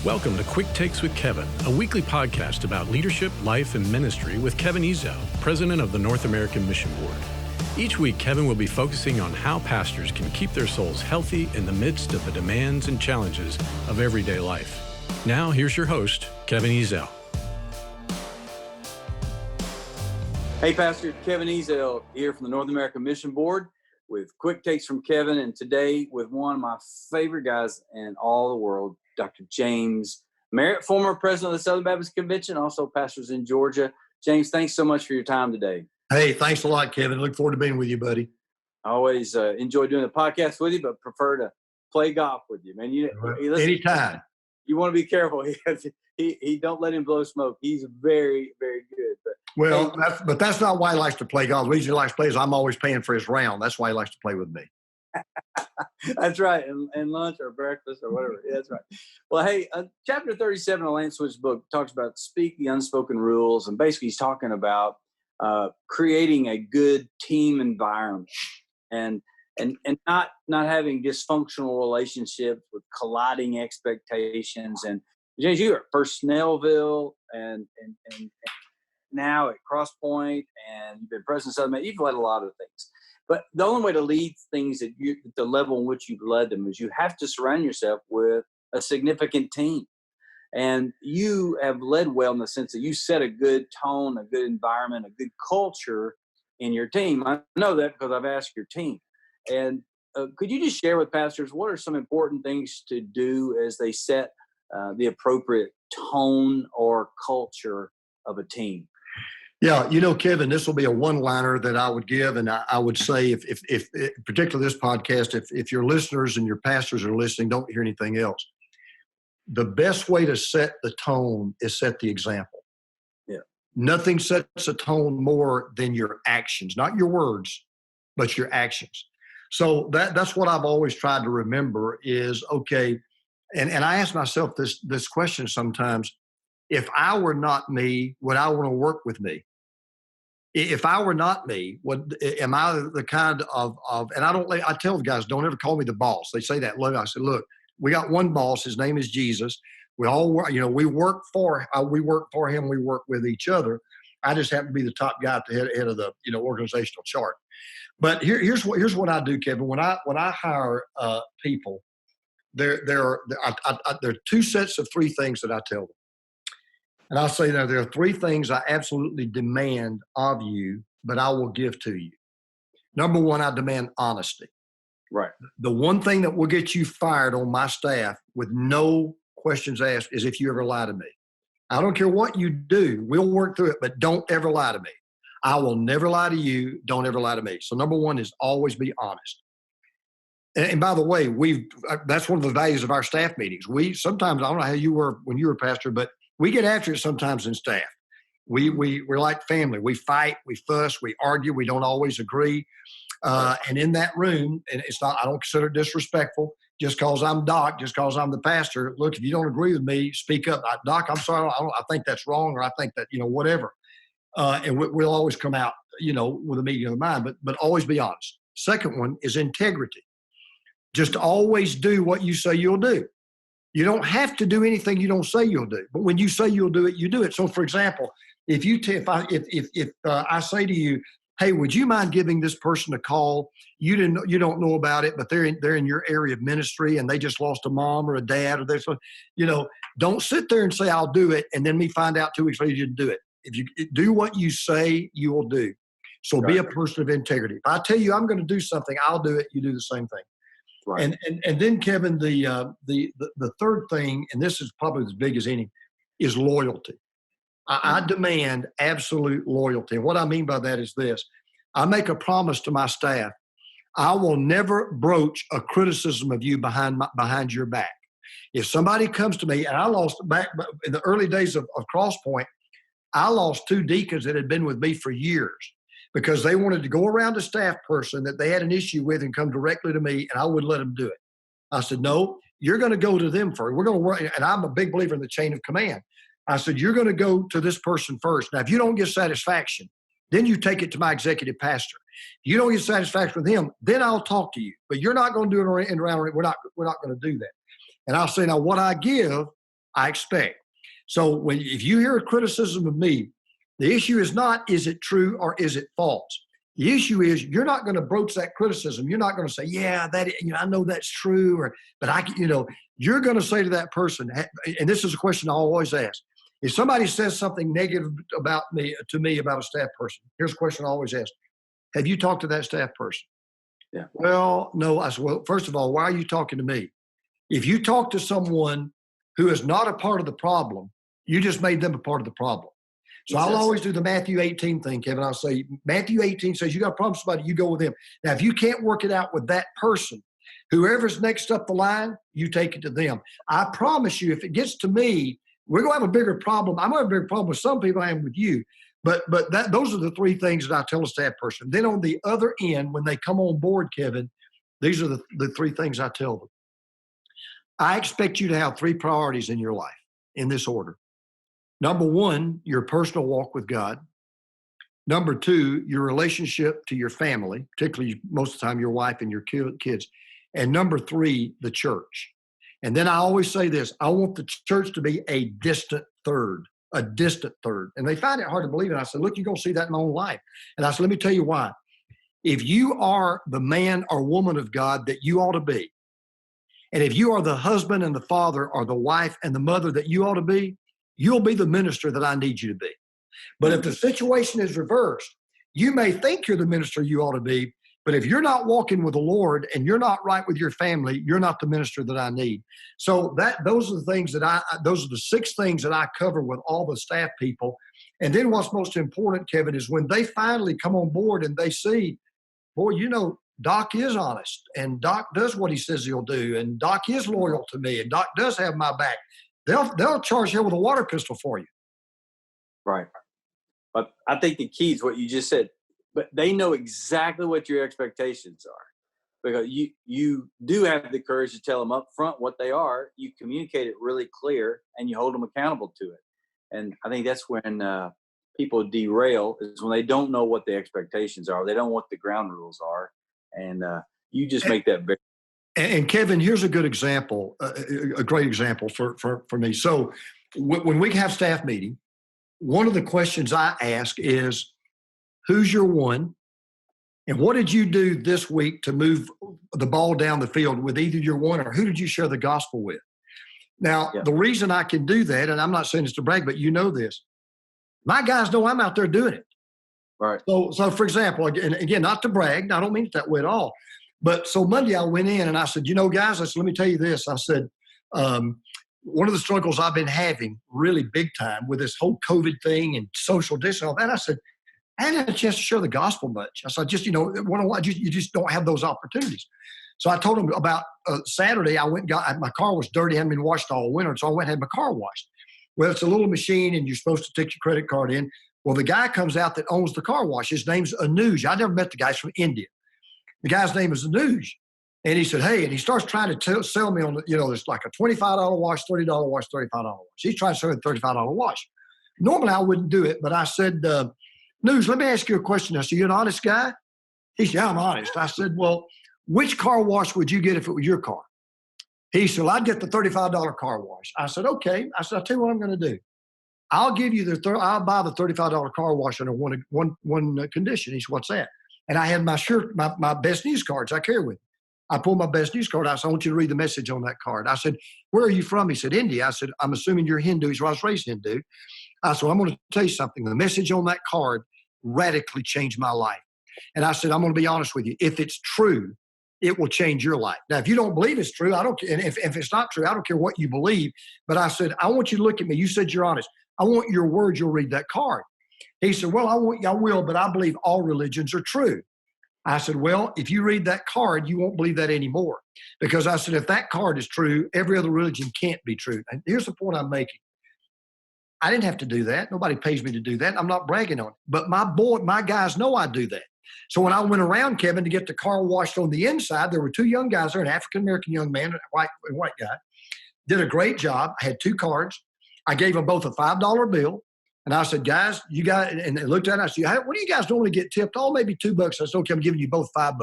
Welcome to Quick Takes with Kevin, a weekly podcast about leadership, life, and ministry with Kevin Ezel, president of the North American Mission Board. Each week, Kevin will be focusing on how pastors can keep their souls healthy in the midst of the demands and challenges of everyday life. Now, here's your host, Kevin Ezel. Hey, Pastor Kevin Ezel here from the North American Mission Board with Quick Takes from Kevin, and today with one of my favorite guys in all the world, Dr. James Merritt, former president of the Southern Baptist Convention, also pastors in Georgia. James, thanks so much for your time today. Hey, thanks a lot, Kevin. Look forward to being with you, buddy. I always enjoy doing the podcast with you, but prefer to play golf with you, man. Anytime. You want to be careful. He don't let him blow smoke. He's very, very good. But that's not why he likes to play golf. The reason he likes to play is I'm always paying for his round. That's why he likes to play with me. That's right. And lunch or breakfast or whatever. Yeah, that's right. Well, hey, chapter 37 of Lance Switch's book talks about speak the unspoken rules. And basically he's talking about creating a good team environment and not having dysfunctional relationships with colliding expectations. And James, you were at First Snellville and now at Cross Point, and you've been president of Southern Baptist. You've led a lot of things. But the only way to lead things at the level in which you've led them is you have to surround yourself with a significant team. And you have led well in the sense that you set a good tone, a good environment, a good culture in your team. I know that because I've asked your team. And could you just share with pastors what are some important things to do as they set the appropriate tone or culture of a team? Yeah, Kevin, this will be a one-liner that I would give, and I would say, if particularly this podcast, if your listeners and your pastors are listening, don't hear anything else. The best way to set the tone is set the example. Yeah. Nothing sets a tone more than your actions, not your words, but your actions. So that's what I've always tried to remember is, okay, and I ask myself this question sometimes, if I were not me, would I want to work with me? If I were not me, am I the kind of and I tell the guys, don't ever call me the boss. They say that. I said, look, we got one boss. His name is Jesus. We all work, we work for him. We work with each other. I just happen to be the top guy at the head of the, organizational chart. But here's what I do, Kevin. When I hire people, there are two sets of three things that I tell them. And I'll say that there are three things I absolutely demand of you, but I will give to you. Number one, I demand honesty. Right. The one thing that will get you fired on my staff with no questions asked is if you ever lie to me. I don't care what you do. We'll work through it, but don't ever lie to me. I will never lie to you. Don't ever lie to me. So number one is always be honest. And by the way, that's one of the values of our staff meetings. Sometimes, I don't know how you were when you were pastor, but we get after it sometimes in staff. We're like family. We fight, we fuss, we argue, we don't always agree. And in that room, and I don't consider it disrespectful, just because I'm Doc, just because I'm the pastor. Look, if you don't agree with me, speak up. Doc, I'm sorry, I think that's wrong, or I think that, whatever. And we'll always come out, with a meeting of the mind, but always be honest. Second one is integrity. Just always do what you say you'll do. You don't have to do anything you don't say you'll do, but when you say you'll do it, you do it. So, for example, if I say to you, "Hey, would you mind giving this person a call? You don't know about it, but they're in your area of ministry, and they just lost a mom or a dad, or this, don't sit there and say I'll do it, and then me find out 2 weeks later you didn't do it. If you do what you say, you will do. So, Be a person of integrity. If I tell you I'm going to do something, I'll do it. You do the same thing. Right. And then, Kevin, the third thing, and this is probably as big as any, is loyalty. I demand absolute loyalty. And what I mean by that is this. I make a promise to my staff. I will never broach a criticism of you behind your back. If somebody comes to me, and I lost back in the early days of Cross Point, I lost two deacons that had been with me for years, because they wanted to go around a staff person that they had an issue with and come directly to me, and I wouldn't let them do it. I said, no, you're going to go to them first. We're going to work, and I'm a big believer in the chain of command. I said, you're going to go to this person first. Now, if you don't get satisfaction, then you take it to my executive pastor. If you don't get satisfaction with him, then I'll talk to you. But you're not going to do it around. We're not going to do that. And I'll say, now what I give I expect. So if you hear a criticism of me, the issue is not, is it true or is it false? The issue is you're not going to broach that criticism. You're not going to say, yeah, I know that's true, but you're going to say to that person, and this is a question I always ask. If somebody says something negative to me about a staff person, here's a question I always ask. Have you talked to that staff person? Yeah. Well, no. I said, well, first of all, why are you talking to me? If you talk to someone who is not a part of the problem, you just made them a part of the problem. So I'll always do the Matthew 18 thing, Kevin. I'll say, Matthew 18 says, you got a problem with somebody, you go with them. Now, if you can't work it out with that person, whoever's next up the line, you take it to them. I promise you, if it gets to me, we're going to have a bigger problem. I'm going to have a bigger problem with some people than I am with you. But those are the three things that I tell a staff person. Then on the other end, when they come on board, Kevin, these are the three things I tell them. I expect you to have three priorities in your life in this order. Number one, your personal walk with God. Number two, your relationship to your family, particularly most of the time your wife and your kids. And number three, the church. And then I always say this, I want the church to be a distant third. And they find it hard to believe it. I said, look, you're going to see that in my own life. And I said, let me tell you why. If you are the man or woman of God that you ought to be, and if you are the husband and the father or the wife and the mother that you ought to be, you'll be the minister that I need you to be. But if the situation is reversed, you may think you're the minister you ought to be, but if you're not walking with the Lord and you're not right with your family, you're not the minister that I need. So those are the 6 things that I cover with all the staff people. And then what's most important, Kevin, is when they finally come on board and they see, boy, Doc is honest and Doc does what he says he'll do. And Doc is loyal to me and Doc does have my back. They'll charge him with a water pistol for you. Right. But I think the key is what you just said. But they know exactly what your expectations are, because you do have the courage to tell them up front what they are. You communicate it really clear and you hold them accountable to it. And I think that's when people derail, is when they don't know what the expectations are. They don't know what the ground rules are. And you just make that very. And Kevin, here's a good example, a great example for me. So when we have staff meeting, one of the questions I ask is, who's your one? And what did you do this week to move the ball down the field with either your one or who did you share the gospel with? Now, The reason I can do that, and I'm not saying this to brag, but you know this, my guys know I'm out there doing it. Right. So for example, and again, not to brag, I don't mean it that way at all. But so Monday I went in and I said, guys, let me tell you this. I said, one of the struggles I've been having really big time with this whole COVID thing and social distance and all that, I said, I hadn't had a chance to share the gospel much. I said, you just don't have those opportunities. So I told them about Saturday, I went and my car was dirty, hadn't been washed all winter. So I went and had my car washed. Well, it's a little machine and you're supposed to take your credit card in. Well, the guy comes out that owns the car wash. His name's Anuj. I never met the guy. He's from India. The guy's name is Anuj. And he said, hey, and he starts trying to sell me on, there's like a $25 wash, $30 wash, $35 wash. He's trying to sell me a $35 wash. Normally I wouldn't do it, but I said, News, let me ask you a question. I said, you're an honest guy? He said, yeah, I'm honest. I said, well, which car wash would you get if it was your car? He said, well, I'd get the $35 car wash. I said, okay. I said, I'll tell you what I'm going to do. I'll give you I'll buy the $35 car wash under one condition. He said, what's that? And I had my best news cards I carry with me. I pulled my best news card out. I said, I want you to read the message on that card. I said, where are you from? He said, India. I said, I'm assuming you're Hindu. He said, I was raised Hindu. I said, well, I'm going to tell you something. The message on that card radically changed my life. And I said, I'm going to be honest with you. If it's true, it will change your life. Now, if you don't believe it's true, I don't care. And if it's not true, I don't care what you believe. But I said, I want you to look at me. You said you're honest. I want your words. You'll read that card. He said, well, I will, but I believe all religions are true. I said, well, if you read that card, you won't believe that anymore. Because I said, if that card is true, every other religion can't be true. And here's the point I'm making. I didn't have to do that. Nobody pays me to do that. I'm not bragging on it. But my guys know I do that. So when I went around, Kevin, to get the car washed on the inside, there were 2 young guys there, an African-American young man and a white guy. Did a great job. I had 2 cards. I gave them both a $5 bill. And I said, guys, you guys, and they looked at it and I said, what do you guys normally get tipped? Oh, maybe $2. I said, okay, I'm giving you both $5.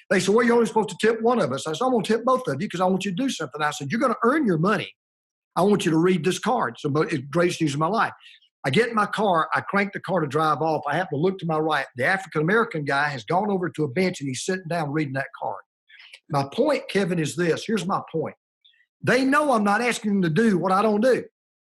They said, well, you're only supposed to tip one of us. I said, I'm going to tip both of you because I want you to do something. I said, you're going to earn your money. I want you to read this card. So, but it's greatest news of my life. I get in my car. I crank the car to drive off. I happen to look to my right. The African-American guy has gone over to a bench and he's sitting down reading that card. My point, Kevin, is this. Here's my point. They know I'm not asking them to do what I don't do.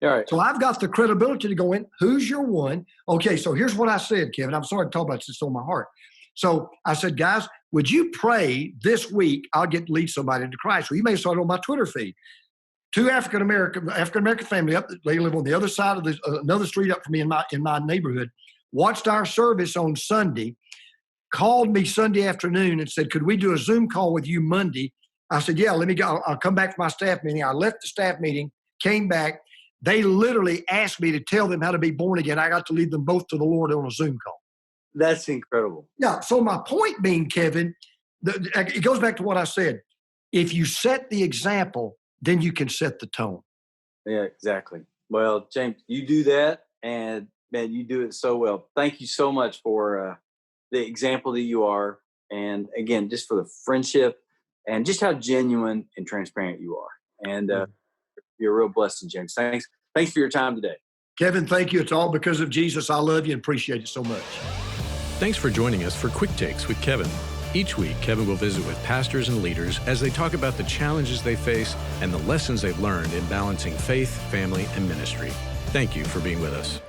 All right. So I've got the credibility to go in. Who's your one? Okay, so here's what I said, Kevin. I'm sorry to talk about this. It's on my heart. So I said, guys, would you pray this week? I'll get to lead somebody into Christ. Well, you may have started on my Twitter feed. Two African-American family up. They live on the other side of another street up from me in my neighborhood. Watched our service on Sunday. Called me Sunday afternoon and said, could we do a Zoom call with you Monday? I said, yeah, let me go. I'll come back to my staff meeting. I left the staff meeting, came back. They literally asked me to tell them how to be born again. I got to lead them both to the Lord on a Zoom call. That's incredible. Yeah. So my point being, Kevin, it goes back to what I said. If you set the example, then you can set the tone. Yeah, exactly. Well, James, you do that, and man, you do it so well. Thank you so much for the example that you are, and again, just for the friendship and just how genuine and transparent you are. And you're a real blessing, James. Thanks for your time today. Kevin, thank you. It's all because of Jesus. I love you and appreciate it so much. Thanks for joining us for Quick Takes with Kevin. Each week, Kevin will visit with pastors and leaders as they talk about the challenges they face and the lessons they've learned in balancing faith, family, and ministry. Thank you for being with us.